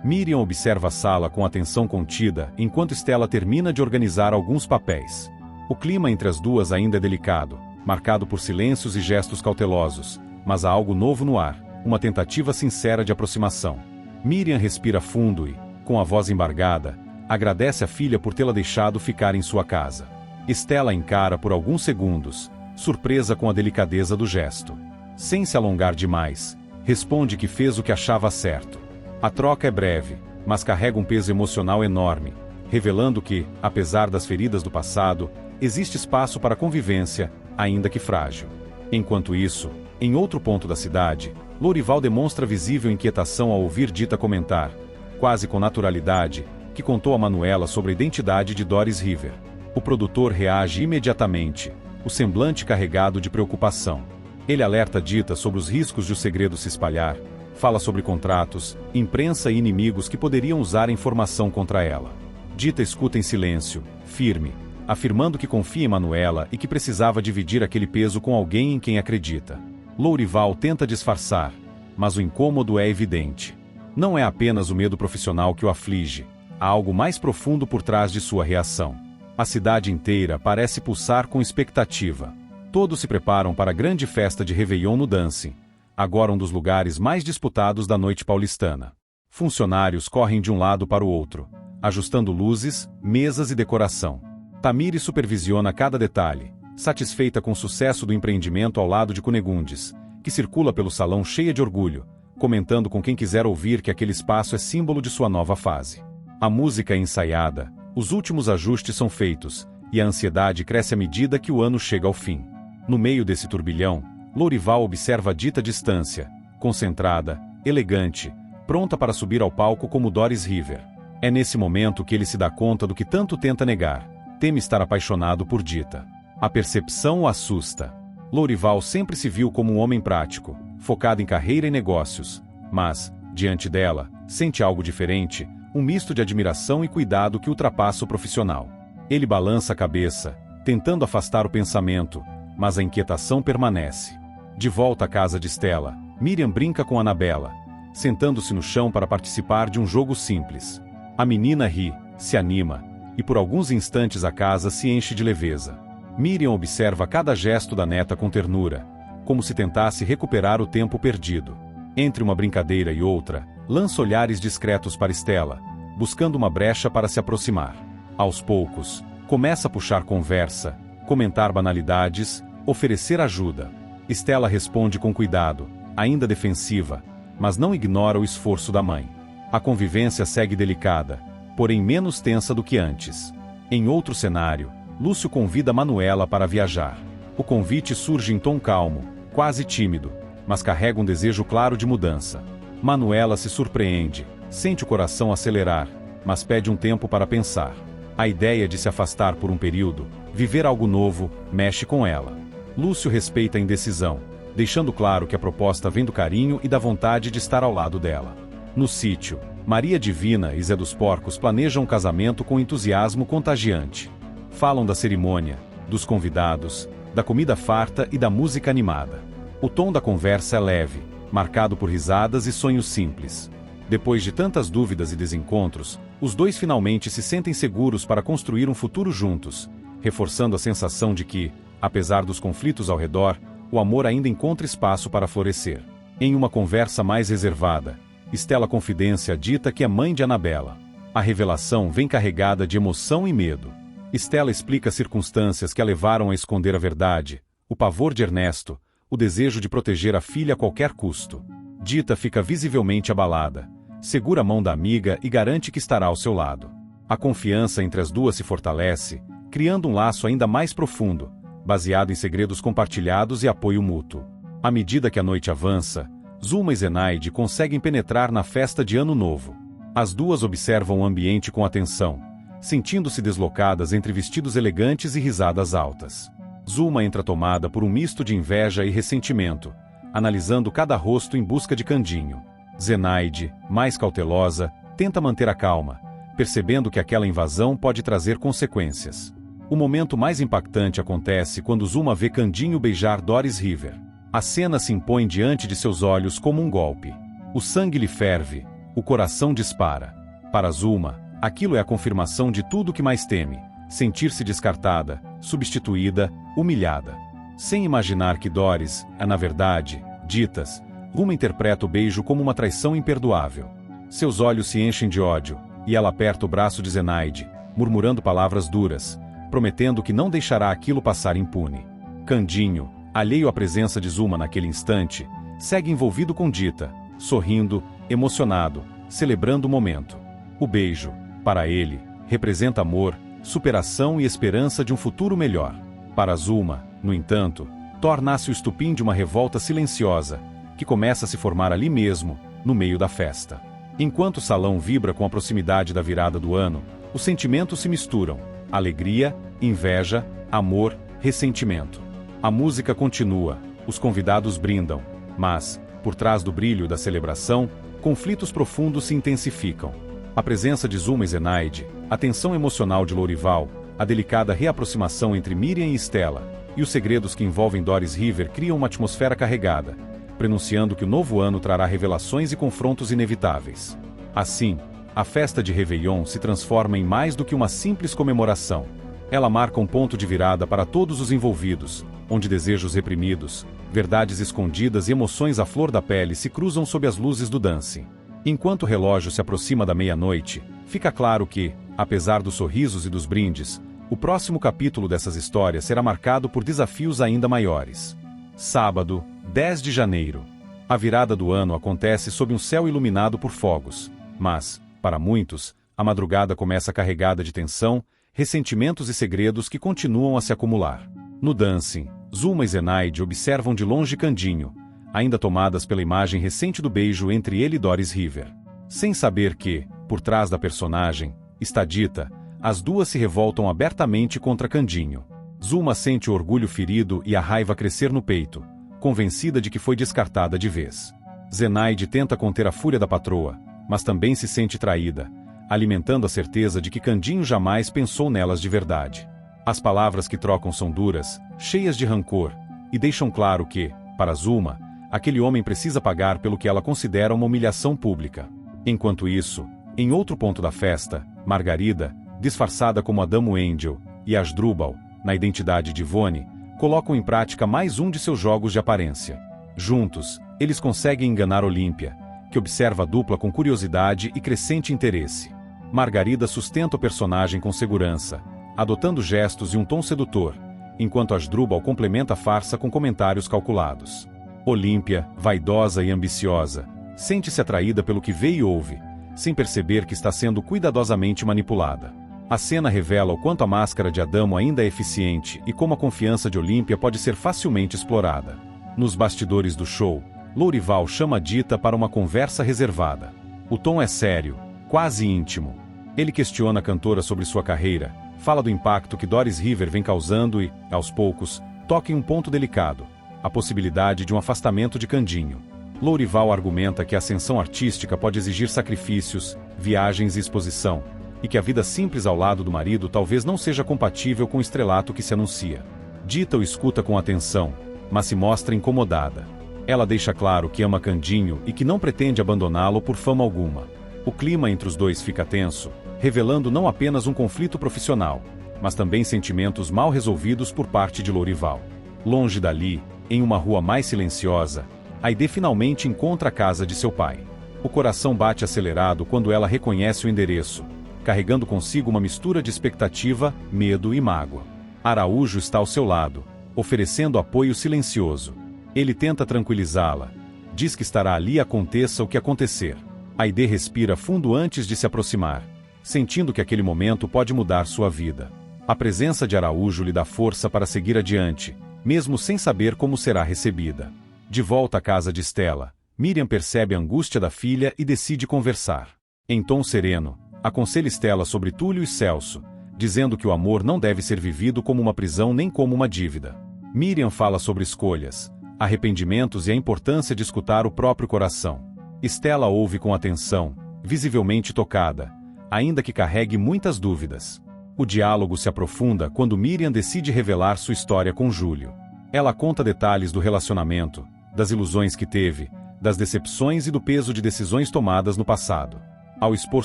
Miriam observa a sala com atenção contida enquanto Stella termina de organizar alguns papéis. O clima entre as duas ainda é delicado, marcado por silêncios e gestos cautelosos, mas há algo novo no ar, uma tentativa sincera de aproximação. Miriam respira fundo e, com a voz embargada, agradece a filha por tê-la deixado ficar em sua casa. Stella encara por alguns segundos, surpresa com a delicadeza do gesto. Sem se alongar demais, responde que fez o que achava certo. A troca é breve, mas carrega um peso emocional enorme, revelando que, apesar das feridas do passado, existe espaço para convivência, ainda que frágil. Enquanto isso, em outro ponto da cidade, Lourival demonstra visível inquietação ao ouvir Dita comentar, quase com naturalidade, que contou a Manuela sobre a identidade de Doris River. O produtor reage imediatamente, o semblante carregado de preocupação. Ele alerta Dita sobre os riscos de o segredo se espalhar, fala sobre contratos, imprensa e inimigos que poderiam usar a informação contra ela. Dita escuta em silêncio, firme, afirmando que confia em Manuela e que precisava dividir aquele peso com alguém em quem acredita. Lourival tenta disfarçar, mas o incômodo é evidente. Não é apenas o medo profissional que o aflige, há algo mais profundo por trás de sua reação. A cidade inteira parece pulsar com expectativa. Todos se preparam para a grande festa de Réveillon no Dancing, agora um dos lugares mais disputados da noite paulistana. Funcionários correm de um lado para o outro, ajustando luzes, mesas e decoração. Tamires supervisiona cada detalhe, satisfeita com o sucesso do empreendimento ao lado de Cunegundes, que circula pelo salão cheia de orgulho, comentando com quem quiser ouvir que aquele espaço é símbolo de sua nova fase. A música é ensaiada, os últimos ajustes são feitos, e a ansiedade cresce à medida que o ano chega ao fim. No meio desse turbilhão, Lourival observa Dita à distância, concentrada, elegante, pronta para subir ao palco como Doris River. É nesse momento que ele se dá conta do que tanto tenta negar, teme estar apaixonado por Dita. A percepção o assusta. Lourival sempre se viu como um homem prático, focado em carreira e negócios, mas, diante dela, sente algo diferente, um misto de admiração e cuidado que ultrapassa o profissional. Ele balança a cabeça, tentando afastar o pensamento, mas a inquietação permanece. De volta à casa de Stella, Miriam brinca com Anabela, sentando-se no chão para participar de um jogo simples. A menina ri, se anima, e por alguns instantes a casa se enche de leveza. Miriam observa cada gesto da neta com ternura, como se tentasse recuperar o tempo perdido. Entre uma brincadeira e outra, lança olhares discretos para Stella, buscando uma brecha para se aproximar. Aos poucos, começa a puxar conversa, comentar banalidades, oferecer ajuda. Stella responde com cuidado, ainda defensiva, mas não ignora o esforço da mãe. A convivência segue delicada, porém menos tensa do que antes. Em outro cenário, Lúcio convida Manuela para viajar. O convite surge em tom calmo, quase tímido, mas carrega um desejo claro de mudança. Manuela se surpreende, sente o coração acelerar, mas pede um tempo para pensar. A ideia de se afastar por um período, viver algo novo, mexe com ela. Lúcio respeita a indecisão, deixando claro que a proposta vem do carinho e da vontade de estar ao lado dela. No sítio, Maria Divina e Zé dos Porcos planejam um casamento com entusiasmo contagiante. Falam da cerimônia, dos convidados, da comida farta e da música animada. O tom da conversa é leve, marcado por risadas e sonhos simples. Depois de tantas dúvidas e desencontros, os dois finalmente se sentem seguros para construir um futuro juntos, reforçando a sensação de que, apesar dos conflitos ao redor, o amor ainda encontra espaço para florescer. Em uma conversa mais reservada, Stella confidencia Dita que é mãe de Anabela. A revelação vem carregada de emoção e medo. Stella explica as circunstâncias que a levaram a esconder a verdade, o pavor de Ernesto, o desejo de proteger a filha a qualquer custo. Dita fica visivelmente abalada, segura a mão da amiga e garante que estará ao seu lado. A confiança entre as duas se fortalece, criando um laço ainda mais profundo, baseado em segredos compartilhados e apoio mútuo. À medida que a noite avança, Zulma e Zenaide conseguem penetrar na festa de Ano Novo. As duas observam o ambiente com atenção, sentindo-se deslocadas entre vestidos elegantes e risadas altas. Zulma entra tomada por um misto de inveja e ressentimento, analisando cada rosto em busca de Candinho. Zenaide, mais cautelosa, tenta manter a calma, percebendo que aquela invasão pode trazer consequências. O momento mais impactante acontece quando Zulma vê Candinho beijar Doris River. A cena se impõe diante de seus olhos como um golpe. O sangue lhe ferve, o coração dispara. Para Zulma, aquilo é a confirmação de tudo o que mais teme: sentir-se descartada, substituída, humilhada. Sem imaginar que Doris é, na verdade, Ditas, Zulma interpreta o beijo como uma traição imperdoável. Seus olhos se enchem de ódio, e ela aperta o braço de Zenaide, murmurando palavras duras, prometendo que não deixará aquilo passar impune. Candinho, alheio à presença de Zulma naquele instante, segue envolvido com Dita, sorrindo, emocionado, celebrando o momento. O beijo, para ele, representa amor, superação e esperança de um futuro melhor. Para Zulma, no entanto, torna-se o estupim de uma revolta silenciosa, que começa a se formar ali mesmo, no meio da festa. Enquanto o salão vibra com a proximidade da virada do ano, os sentimentos se misturam: alegria, inveja, amor, ressentimento. A música continua, os convidados brindam, mas, por trás do brilho da celebração, conflitos profundos se intensificam. A presença de Zulma e Zenaide, a tensão emocional de Lourival, a delicada reaproximação entre Miriam e Estela, e os segredos que envolvem Doris River criam uma atmosfera carregada, prenunciando que o novo ano trará revelações e confrontos inevitáveis. Assim, a festa de Réveillon se transforma em mais do que uma simples comemoração. Ela marca um ponto de virada para todos os envolvidos, onde desejos reprimidos, verdades escondidas e emoções à flor da pele se cruzam sob as luzes do dancing. Enquanto o relógio se aproxima da meia-noite, fica claro que, apesar dos sorrisos e dos brindes, o próximo capítulo dessas histórias será marcado por desafios ainda maiores. Sábado, 10 de janeiro. A virada do ano acontece sob um céu iluminado por fogos, mas, para muitos, a madrugada começa carregada de tensão, ressentimentos e segredos que continuam a se acumular. No dancing, Zulma e Zenaide observam de longe Candinho, ainda tomadas pela imagem recente do beijo entre ele e Doris River. Sem saber que, por trás da personagem, está Dita, as duas se revoltam abertamente contra Candinho. Zulma sente o orgulho ferido e a raiva crescer no peito, convencida de que foi descartada de vez. Zenaide tenta conter a fúria da patroa, mas também se sente traída, alimentando a certeza de que Candinho jamais pensou nelas de verdade. As palavras que trocam são duras, cheias de rancor, e deixam claro que, para Zulma, aquele homem precisa pagar pelo que ela considera uma humilhação pública. Enquanto isso, em outro ponto da festa, Margarida, disfarçada como a Damo Angel, e Asdrubal, na identidade de Ivone, colocam em prática mais um de seus jogos de aparência. Juntos, eles conseguem enganar Olímpia, que observa a dupla com curiosidade e crescente interesse. Margarida sustenta o personagem com segurança, adotando gestos e um tom sedutor, enquanto Asdrubal complementa a farsa com comentários calculados. Olímpia, vaidosa e ambiciosa, sente-se atraída pelo que vê e ouve, sem perceber que está sendo cuidadosamente manipulada. A cena revela o quanto a máscara de Adamo ainda é eficiente e como a confiança de Olímpia pode ser facilmente explorada. Nos bastidores do show, Lourival chama Dita para uma conversa reservada. O tom é sério, quase íntimo. Ele questiona a cantora sobre sua carreira, fala do impacto que Doris River vem causando e, aos poucos, toca em um ponto delicado: a possibilidade de um afastamento de Candinho. Lourival argumenta que a ascensão artística pode exigir sacrifícios, viagens e exposição, e que a vida simples ao lado do marido talvez não seja compatível com o estrelato que se anuncia. Dita o escuta com atenção, mas se mostra incomodada. Ela deixa claro que ama Candinho e que não pretende abandoná-lo por fama alguma. O clima entre os dois fica tenso, revelando não apenas um conflito profissional, mas também sentimentos mal resolvidos por parte de Lourival. Longe dali, em uma rua mais silenciosa, Aide finalmente encontra a casa de seu pai. O coração bate acelerado quando ela reconhece o endereço, carregando consigo uma mistura de expectativa, medo e mágoa. Araújo está ao seu lado, oferecendo apoio silencioso. Ele tenta tranquilizá-la. Diz que estará ali aconteça o que acontecer. Aide respira fundo antes de se aproximar, sentindo que aquele momento pode mudar sua vida. A presença de Araújo lhe dá força para seguir adiante, mesmo sem saber como será recebida. De volta à casa de Stella, Miriam percebe a angústia da filha e decide conversar. Em tom sereno, aconselha Stella sobre Túlio e Celso, dizendo que o amor não deve ser vivido como uma prisão nem como uma dívida. Miriam fala sobre escolhas, arrependimentos e a importância de escutar o próprio coração. Stella ouve com atenção, visivelmente tocada, ainda que carregue muitas dúvidas. O diálogo se aprofunda quando Miriam decide revelar sua história com Júlio. Ela conta detalhes do relacionamento, das ilusões que teve, das decepções e do peso de decisões tomadas no passado. Ao expor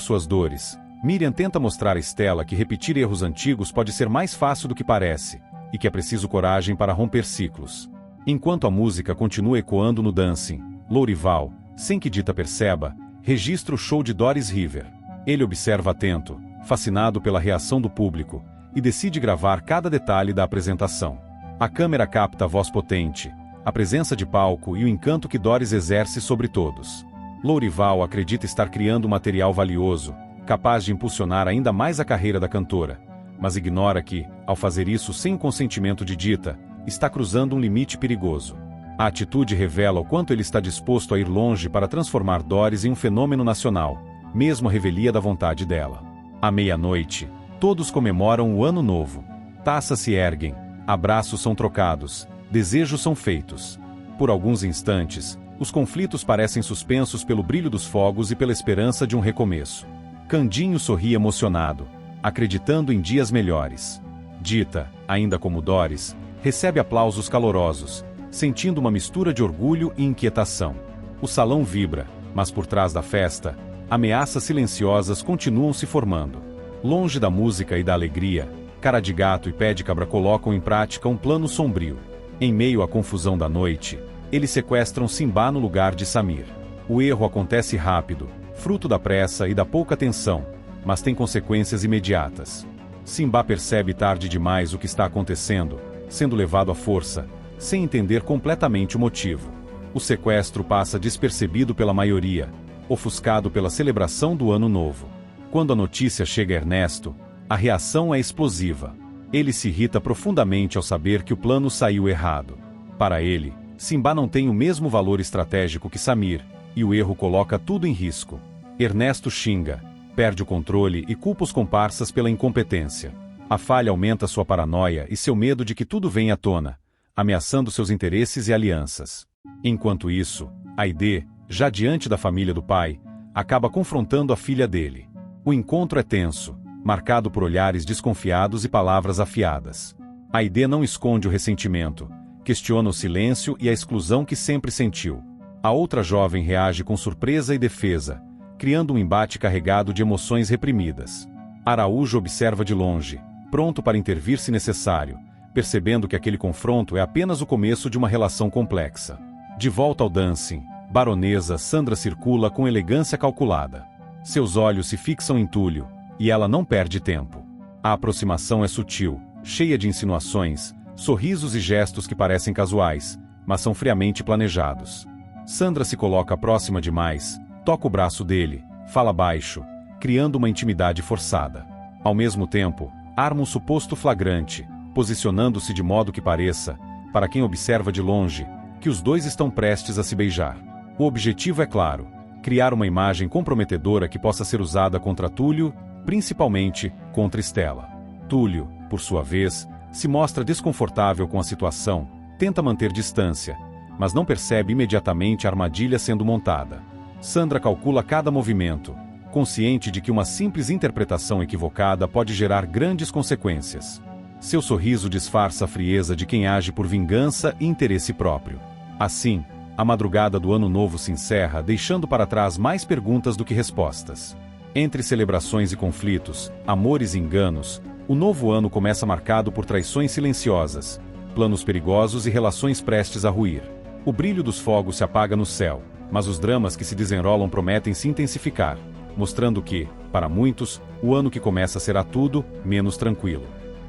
suas dores, Miriam tenta mostrar a Stella que repetir erros antigos pode ser mais fácil do que parece, e que é preciso coragem para romper ciclos. Enquanto a música continua ecoando no dancing, Lourival, sem que Dita perceba, registra o show de Doris River. Ele observa atento, fascinado pela reação do público, e decide gravar cada detalhe da apresentação. A câmera capta a voz potente, a presença de palco e o encanto que Doris exerce sobre todos. Lourival acredita estar criando material valioso, capaz de impulsionar ainda mais a carreira da cantora, mas ignora que, ao fazer isso sem o consentimento de Dita, está cruzando um limite perigoso. A atitude revela o quanto ele está disposto a ir longe para transformar Doris em um fenômeno nacional, mesmo a revelia da vontade dela. À meia-noite, todos comemoram o Ano Novo. Taças se erguem, abraços são trocados, desejos são feitos. Por alguns instantes, os conflitos parecem suspensos pelo brilho dos fogos e pela esperança de um recomeço. Candinho sorri emocionado, acreditando em dias melhores. Dita, ainda como Doris, recebe aplausos calorosos, sentindo uma mistura de orgulho e inquietação. O salão vibra, mas por trás da festa, ameaças silenciosas continuam se formando. Longe da música e da alegria, Cara de Gato e Pé de Cabra colocam em prática um plano sombrio. Em meio à confusão da noite, eles sequestram Simbá no lugar de Samir. O erro acontece rápido, fruto da pressa e da pouca atenção, mas tem consequências imediatas. Simbá percebe tarde demais o que está acontecendo, sendo levado à força, sem entender completamente o motivo. O sequestro passa despercebido pela maioria, ofuscado pela celebração do Ano Novo. Quando a notícia chega a Ernesto, a reação é explosiva. Ele se irrita profundamente ao saber que o plano saiu errado. Para ele, Simbá não tem o mesmo valor estratégico que Samir, e o erro coloca tudo em risco. Ernesto xinga, perde o controle e culpa os comparsas pela incompetência. A falha aumenta sua paranoia e seu medo de que tudo venha à tona, ameaçando seus interesses e alianças. Enquanto isso, Aide, já diante da família do pai, acaba confrontando a filha dele. O encontro é tenso, marcado por olhares desconfiados e palavras afiadas. Aide não esconde o ressentimento, questiona o silêncio e a exclusão que sempre sentiu. A outra jovem reage com surpresa e defesa, criando um embate carregado de emoções reprimidas. Araújo observa de longe, pronto para intervir se necessário, percebendo que aquele confronto é apenas o começo de uma relação complexa. De volta ao dancing, Baronesa Sandra circula com elegância calculada. Seus olhos se fixam em Túlio, e ela não perde tempo. A aproximação é sutil, cheia de insinuações, sorrisos e gestos que parecem casuais, mas são friamente planejados. Sandra se coloca próxima demais, toca o braço dele, fala baixo, criando uma intimidade forçada. Ao mesmo tempo, arma um suposto flagrante, posicionando-se de modo que pareça, para quem observa de longe, que os dois estão prestes a se beijar. O objetivo é claro: criar uma imagem comprometedora que possa ser usada contra Túlio, principalmente contra Stella. Túlio, por sua vez, se mostra desconfortável com a situação, tenta manter distância, mas não percebe imediatamente a armadilha sendo montada. Sandra calcula cada movimento, consciente de que uma simples interpretação equivocada pode gerar grandes consequências. Seu sorriso disfarça a frieza de quem age por vingança e interesse próprio. Assim, a madrugada do Ano Novo se encerra, deixando para trás mais perguntas do que respostas. Entre celebrações e conflitos, amores e enganos, o novo ano começa marcado por traições silenciosas, planos perigosos e relações prestes a ruir. O brilho dos fogos se apaga no céu, mas os dramas que se desenrolam prometem se intensificar, mostrando que, para muitos, o ano que começa será tudo menos tranquilo.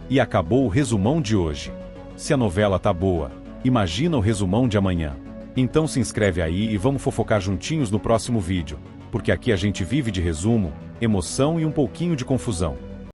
E acabou o resumão de hoje. Se a novela tá boa, imagina o resumão de amanhã. Então se inscreve aí e vamos fofocar juntinhos no próximo vídeo, porque aqui a gente vive de resumo, emoção e um pouquinho de confusão.